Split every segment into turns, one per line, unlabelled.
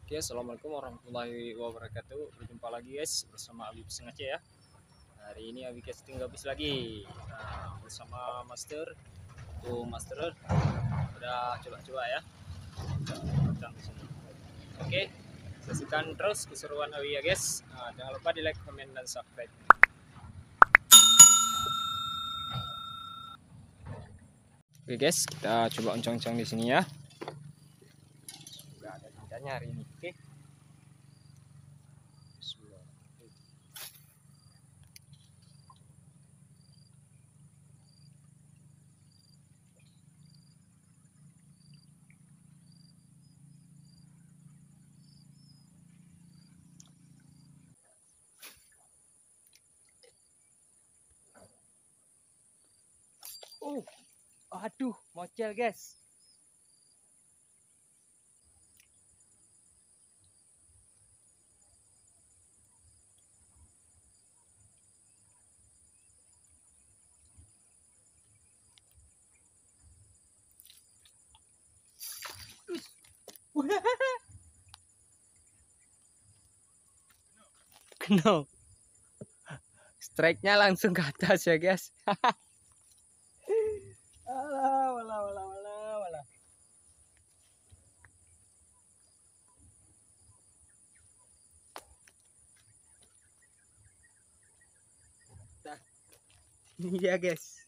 Oke, assalamualaikum warahmatullahi wabarakatuh. Berjumpa lagi guys bersama Abi Peseng Aceh ya. Hari ini Abi casting gabis lagi bersama Master. Tuh Master udah coba-coba ya. Udah, di sini. Oke, saksikan terus keseruan Abi ya guys. Jangan lupa di like, comment, dan subscribe. Oke guys, kita coba oncong-oncong di sini ya. Sudah ada tandanya hari ini. Oke. Aduh, mocel guys. No. Strike-nya langsung ke atas ya guys. Walah. Iya guys.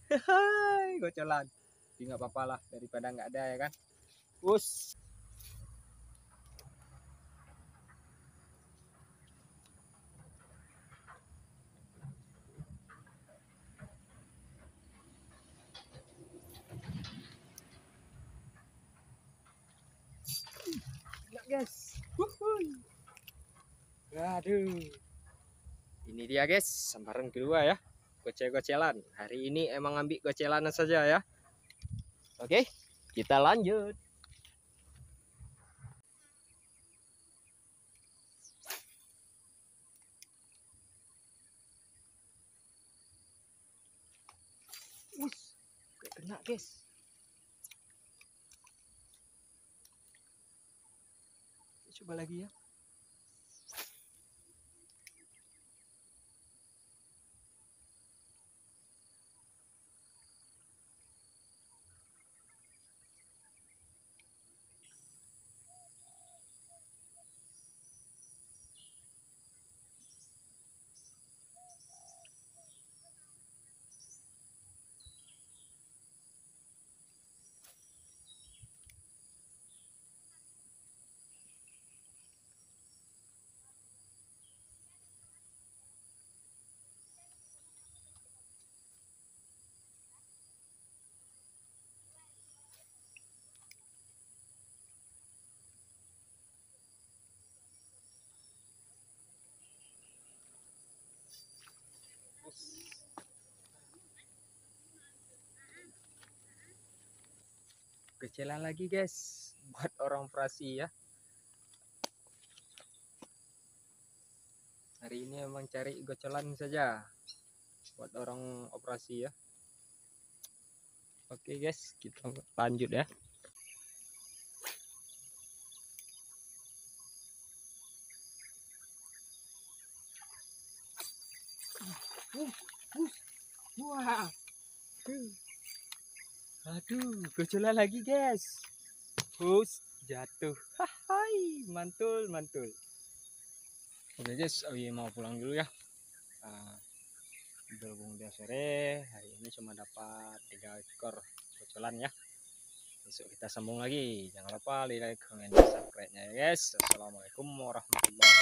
Hai, gocolan. Tapi nggak apa-apa lah daripada nggak ada ya kan. Us. Nggak guys. Aduh. Ini dia guys, sambaran kedua ya. Gocel-gocelan. Hari ini emang ambil gocelan saja ya. Oke, kita lanjut. Kena guys. Coba lagi ya. Kecilan lagi guys buat orang operasi ya. Hari ini emang cari gocolan saja buat orang operasi ya. Oke guys, kita lanjut ya. Wah. Aduh, gocolan lagi guys. Jatuh. Hai, mantul. Oke guys, mau pulang dulu ya. Berhubung udah sore, hari ini cuma dapat 3 ekor gocolan ya. Besok kita sambung lagi. Jangan lupa like, comment, subscribe-nya ya guys. Assalamualaikum warahmatullahi wabarakatuh.